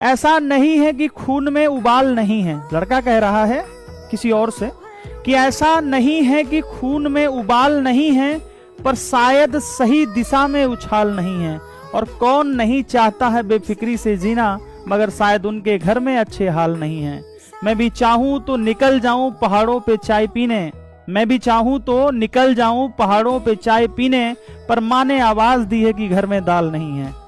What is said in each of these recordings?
ऐसा नहीं है कि खून में उबाल नहीं है। लड़का कह रहा है किसी और से कि ऐसा नहीं है कि खून में उबाल नहीं है, पर शायद सही दिशा में उछाल नहीं है। और कौन नहीं चाहता है बेफिक्री से जीना, मगर शायद उनके घर में अच्छे हाल नहीं है। मैं भी चाहूं तो निकल जाऊं पहाड़ों पे चाय पीने, मैं भी चाहूं तो निकल जाऊं पहाड़ों पे चाय पीने, पर माँ ने आवाज दी है कि घर में दाल नहीं है।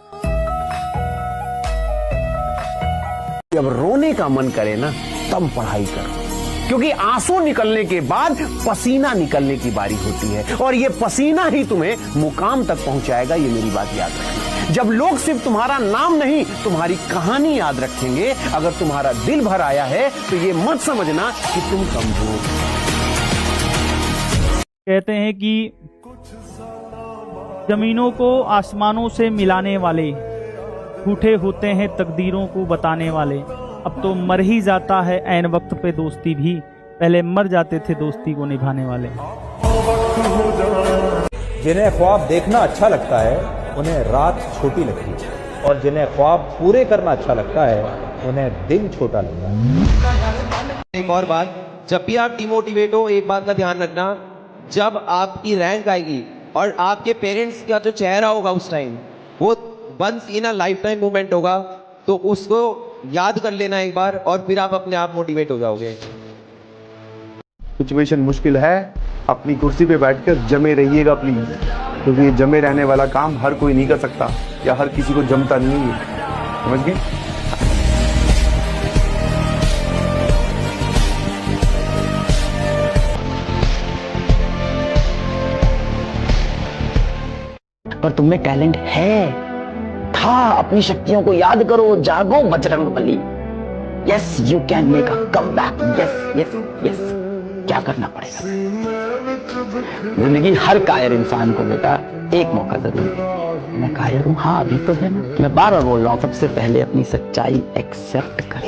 जब रोने का मन करे ना तब पढ़ाई करो, क्योंकि आंसू निकलने के बाद पसीना निकलने की बारी होती है, और ये पसीना ही तुम्हें मुकाम तक पहुंचाएगा। ये मेरी बात याद रखना। जब लोग सिर्फ तुम्हारा नाम नहीं तुम्हारी कहानी याद रखेंगे, अगर तुम्हारा दिल भर आया है तो ये मत समझना कि तुम कमजोर। कहते हैं कि जमीनों को आसमानों से मिलाने वाले झूठे होते हैं तकदीरों को बताने वाले। अब तो मर ही जाता है ऐन वक्त पे दोस्ती भी, पहले मर जाते थे दोस्ती को निभाने वाले। जिन्हें ख्वाब देखना अच्छा लगता है उन्हें रात छोटी लगती है, और जिन्हें ख्वाब पूरे करना अच्छा लगता है उन्हें दिन छोटा लगता है। एक और बात, जब भी आप डिमोटिवेट हो, एक बात का ध्यान रखना, जब आपकी रैंक आएगी और आपके पेरेंट्स का जो चेहरा होगा उस टाइम, वो once in a lifetime moment होगा, तो उसको याद कर लेना एक बार, और फिर आप अपने आप मोटिवेट हो जाओगे। सिचुएशन मुश्किल है, अपनी कुर्सी पे बैठकर जमे रहिएगा प्लीज, क्योंकि ये जमे रहने वाला काम हर कोई नहीं कर सकता, या हर किसी को जमता नहीं है, समझ गए? पर तुम में टैलेंट है, था। अपनी शक्तियों को याद करो, जागो Bajrangbali. Yes you can make a comeback. Yes yes yes. क्या करना पड़ेगा? जिंदगी हर कायर इंसान को बेटा एक मौका जरूर दे। मैं कायर हूं, हाँ अभी तो है ना। मैं बार बार बोल रहा हूं, सबसे पहले अपनी सच्चाई एक्सेप्ट कर।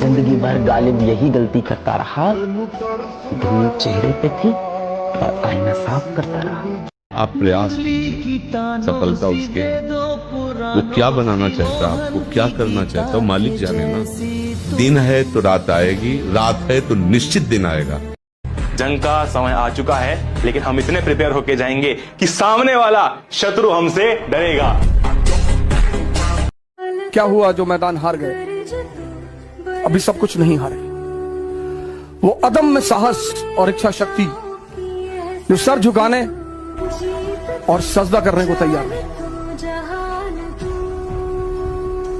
जिंदगी भर गालिब यही गलती करता रहा, धूल चेहरे पे थी और आईना साफ करता रहा। आप प्रयास, सफलता उसके, वो क्या बनाना चाहता है, आपको क्या करना चाहता है, मालिक जाने ना। दिन है तो रात आएगी, रात है तो निश्चित दिन आएगा। जंग का समय आ चुका है, लेकिन हम इतने प्रिपेयर होके जाएंगे कि सामने वाला शत्रु हमसे डरेगा। क्या हुआ जो मैदान हार गए? अभी सब कुछ नहीं हारे। वो अदम्य साहस और इच्छा शक्ति जो सर झुकाने और सजदा करने को तैयार नहीं।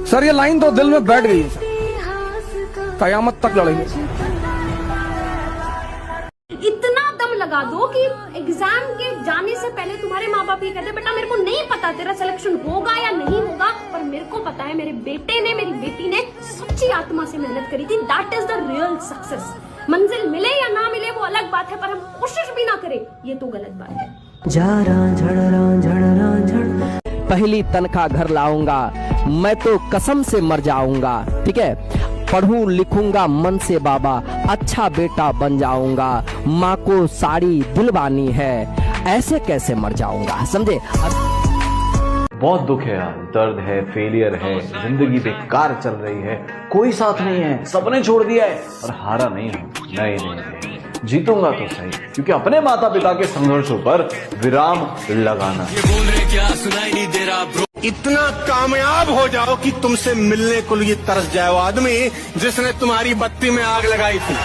सर ये लाइन तो दिल में बैठ गई है सर, कयामत तक लड़ेंगे। इतना दम लगा दो कि एग्जाम के जाने से पहले तुम्हारे माँ बाप ये कहते बेटा मेरे को नहीं पता तेरा सिलेक्शन होगा या नहीं होगा, पर मेरे को पता है मेरे बेटे ने, मेरी बेटी ने सच्ची आत्मा से मेहनत करी थी। That is the real success. मंजिल मिले या ना मिले वो अलग बात है, पर हम कोशिश भी ना करें ये तो गलत बात है। पहली तनख्वाह घर लाऊंगा, मैं तो कसम से मर जाऊंगा। ठीक है, पढ़ूं लिखूंगा मन से बाबा, अच्छा बेटा बन जाऊंगा। माँ को साड़ी दिलवानी है, ऐसे कैसे मर जाऊंगा, समझे? बहुत दुख है यार, दर्द है, फेलियर है, जिंदगी बेकार चल रही है, कोई साथ नहीं है, सबने छोड़ दिया है, और हारा नहीं हूं। नहीं, जीतूंगा तो सही, क्योंकि अपने माता पिता के संघर्षों पर विराम लगाना। इतना कामयाब हो जाओ कि तुमसे मिलने को लिए तरस जाए वो आदमी जिसने तुम्हारी बत्ती में आग लगाई थी।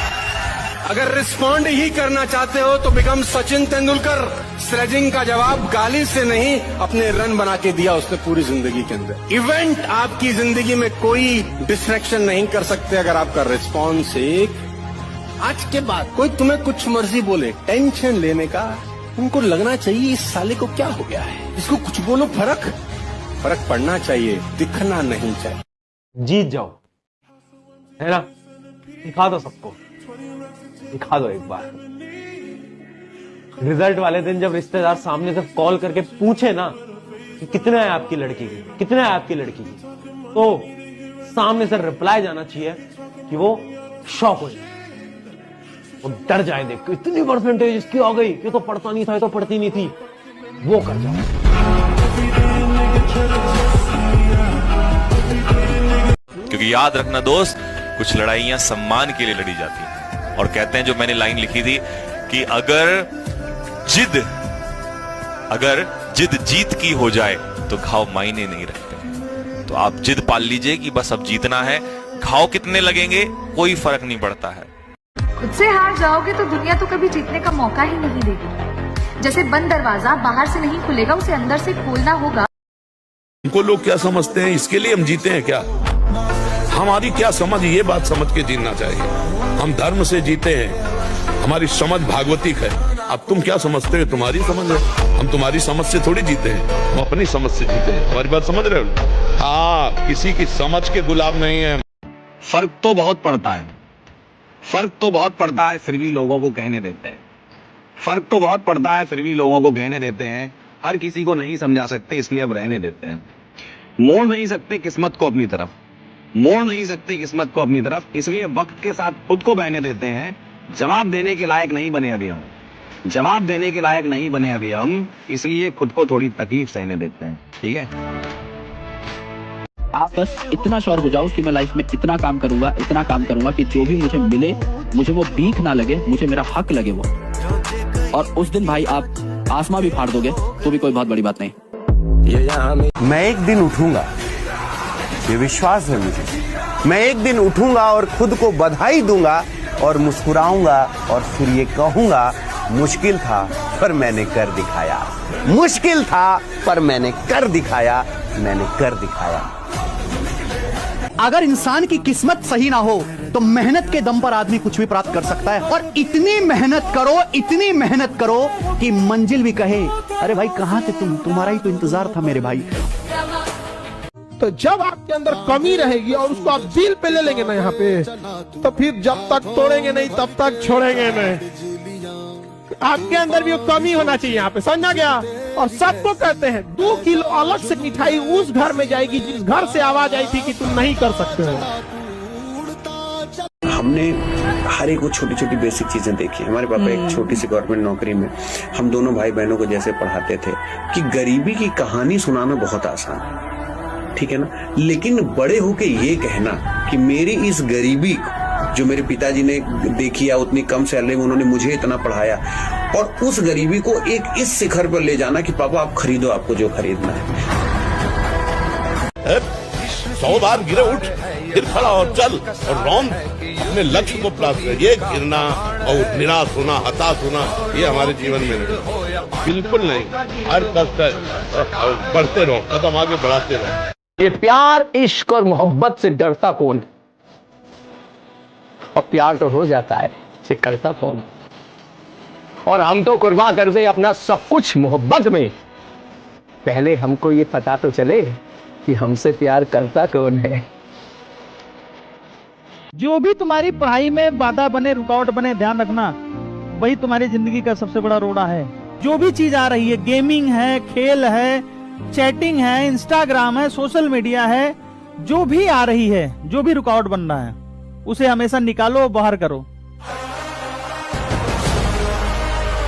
अगर रिस्पॉन्ड ही करना चाहते हो तो बिकम सचिन तेंदुलकर। स्लेजिंग का जवाब गाली से नहीं, अपने रन बना के दिया उसने पूरी जिंदगी के अंदर। इवेंट आपकी जिंदगी में कोई डिस्ट्रैक्शन नहीं कर सकते अगर आपका रिस्पॉन्स एक। आज के बाद कोई तुम्हें कुछ मर्जी बोले, टेंशन लेने का उनको लगना चाहिए इस साले को क्या हो गया है, इसको कुछ बोलो, फर्क पड़ना चाहिए, दिखना नहीं चाहिए। जीत जाओ, है ना? दिखा दो सबको, दिखा दो एक बार। रिजल्ट वाले दिन जब रिश्तेदार सामने से कॉल करके पूछे ना कि कितना है आपकी लड़की की, कितना है आपकी लड़की की, तो सामने से रिप्लाई जाना चाहिए कि वो शॉक हो जाए, वो डर जाए देख के, इतनी परसेंटेज इसकी आ गई, ये तो पढ़ता नहीं था, ये तो पढ़ती नहीं थी, वो कर जाओ। क्योंकि याद रखना दोस्त, कुछ लड़ाइयां सम्मान के लिए लड़ी जाती हैं। और कहते हैं, जो मैंने लाइन लिखी थी कि अगर जिद जीत की हो जाए तो घाव मायने नहीं रखते। तो आप जिद पाल लीजिए कि बस अब जीतना है, घाव कितने लगेंगे कोई फर्क नहीं पड़ता है। खुद से हार जाओगे तो दुनिया तो कभी जीतने का मौका ही नहीं देगी। जैसे बंद दरवाजा बाहर से नहीं खुलेगा, उसे अंदर से खोलना होगा। हमको लोग क्या समझते हैं, इसके लिए हम जीते हैं क्या? हमारी क्या समझ, ये बात समझ के जीना चाहिए। हम धर्म से जीते हैं, हमारी समझ भागवतिक है। अब तुम क्या समझते हो, तुम्हारी समझ है, हम तुम्हारी समझ से थोड़ी जीते हैं, हम अपनी समझ से जीते हैं। हमारी बात समझ रहे हो? हाँ, किसी की समझ के गुलाम नहीं है। फर्क तो बहुत पड़ता है, फर्क तो बहुत पड़ता है, फिर भी लोगों को कहने देते हैं। फर्क तो बहुत पड़ता है, फिर भी लोगों को कहने देते हैं। हर किसी को नहीं समझा सकते, इसलिए अब रहने देते हैं। मोड़ नहीं सकते किस्मत को अपनी तरफ, मोड़ नहीं सकते किस्मत को अपनी तरफ, इसलिए वक्त के साथ खुद को बहने देते हैं। जवाब देने के लायक नहीं बने अभी हम, जवाब देने के लायक नहीं बने अभी हम, इसलिए खुद को थोड़ी तकलीफ सहने देते हैं। ठीक है, आप बस इतना श्योर हो जाओ कि मैं लाइफ में इतना काम करूंगा, इतना काम करूंगा कि जो भी मुझे मिले, मुझे वो भीख ना लगे, मुझे मेरा हक लगे वो। और उस दिन भाई आप आसमां भी फाड़ दोगे तो भी कोई बहुत बड़ी बात नहीं। मैं एक दिन उठूंगा, ये विश्वास है मुझे। मैं एक दिन उठूंगा और खुद को बधाई दूंगा और मुस्कुराऊंगा और फिर ये कहूंगा, मुश्किल था पर मैंने कर दिखाया, मुश्किल था पर मैंने कर दिखाया, मैंने कर दिखाया। अगर इंसान की किस्मत सही ना हो तो मेहनत के दम पर आदमी कुछ भी प्राप्त कर सकता है। और इतनी मेहनत करो, इतनी मेहनत करो कि मंजिल भी कहे, अरे भाई कहां थे तुम, तुम्हारा ही तो इंतजार था मेरे भाई। तो जब आपके अंदर कमी रहेगी और उसको आप दिल पे ले लेंगे ना यहाँ पे, तो फिर जब तक तोड़ेंगे नहीं तब तक छोड़ेंगे नहीं। आपके अंदर भी वो कमी होना चाहिए यहाँ पे, समझा गया? और सबको कहते हैं 2 किलो अलग से मिठाई उस घर में जाएगी जिस घर से आवाज आई थी कि तुम नहीं कर सकते हो। हमने हर एक वो छोटी छोटी बेसिक चीजें देखी। हमारे पापा एक छोटी सी गवर्नमेंट नौकरी में, हम दोनों भाई बहनों को जैसे पढ़ाते थे कि गरीबी की कहानी सुनाना बहुत आसान है, ठीक है ना, लेकिन बड़े होके ये कहना कि मेरी इस गरीबी जो मेरे पिताजी ने देखी है, उतनी कम सैलरी में उन्होंने मुझे इतना पढ़ाया, और उस गरीबी को एक इस शिखर पर ले जाना कि पापा आप खरीदो आपको जो खरीदना है। 100 बार गिरे उठ, फिर खड़ा और चल और रौंद अपने लक्ष्य को प्राप्त कर। ये गिरना और निराश होना, हताश होना, ये हमारे जीवन में नहीं, बिल्कुल नहीं। हर कष्ट बढ़ते रहो, कदम आगे बढ़ाते रहो। ये प्यार, इश्क और मोहब्बत से डरता कौन? और प्यार तो हो जाता है, इसे करता कौन? और हम तो कुर्बान कर दे अपना सब कुछ मोहब्बत में। पहले हमको ये पता तो चले कि हमसे प्यार करता कौन है। जो भी तुम्हारी पढ़ाई में बाधा बने, रुकावट बने, ध्यान रखना वही तुम्हारी जिंदगी का सबसे बड़ा रोड़ा है। जो भी चीज आ रही है, गेमिंग है, खेल है, चैटिंग है, इंस्टाग्राम है, सोशल मीडिया है, जो भी आ रही है, जो भी रुकावट बन रहा है, उसे हमेशा निकालो, बाहर करो।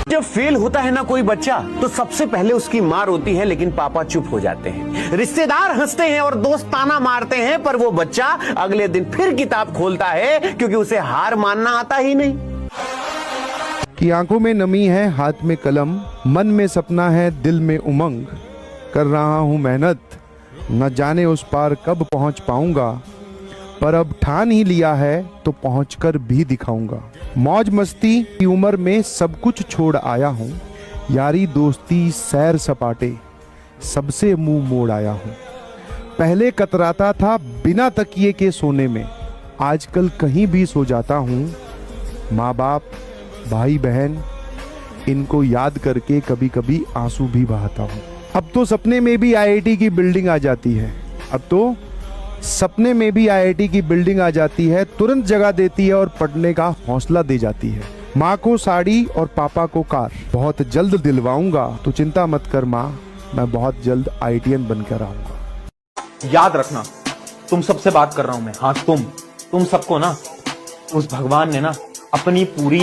जब फेल होता है ना कोई बच्चा, तो सबसे पहले उसकी मां रोती है, लेकिन पापा चुप हो जाते हैं। रिश्तेदार हंसते हैं और दोस्त ताना मारते हैं, पर वो बच्चा अगले दिन फिर किताब खोलता है, क्योंकि उसे हार मानना आता ही नहीं। कि आंखों में नमी है, हाथ में कलम, मन में सपना है, दिल में उमंग, कर रहा हूं मेहनत, न जाने उस पार कब पहुंच पाऊंगा, पर अब ठान ही लिया है तो पहुंचकर भी दिखाऊंगा। मौज मस्ती की उम्र में सब कुछ छोड़ आया हूं, यारी दोस्ती सैर सपाटे सबसे मुंह मोड़ आया हूं। पहले कतराता था बिना तकिए के सोने में, आजकल कहीं भी सो जाता हूं। माँ बाप, भाई बहन, इनको याद करके कभी कभी आंसू भी बहाता हूं। अब तो सपने में भी IIT की बिल्डिंग आ जाती है, अब तो सपने में भी IIT की बिल्डिंग आ जाती है, तुरंत जगह देती है और पढ़ने का हौसला दे जाती है। माँ को साड़ी और पापा को कार बहुत जल्द दिलवाऊंगा, तो चिंता मत कर माँ, मैं बहुत जल्द IITian बनकर आऊंगा। याद रखना, तुम सबसे बात कर रहा हूं मैं। हाँ, तुम सबको ना उस भगवान ने ना अपनी पूरी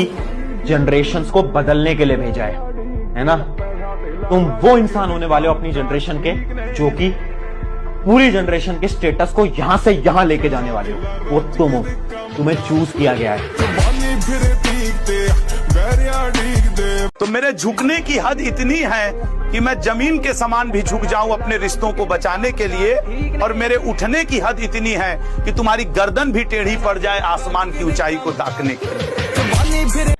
जनरेशन्स को बदलने के लिए भेजा है ना? तुम वो इंसान होने वाले हो अपनी जनरेशन के जो कि पूरी जनरेशन के स्टेटस को यहां से यहां लेके जाने वाले हो, वो तुम हो। तुम्हें चूज किया गया है। तो मेरे झुकने की हद इतनी है कि मैं जमीन के समान भी झुक जाऊं अपने रिश्तों को बचाने के लिए, और मेरे उठने की हद इतनी है कि तुम्हारी गर्दन भी टेढ़ी पड़ जाए आसमान की ऊंचाई को ताकने के लिए।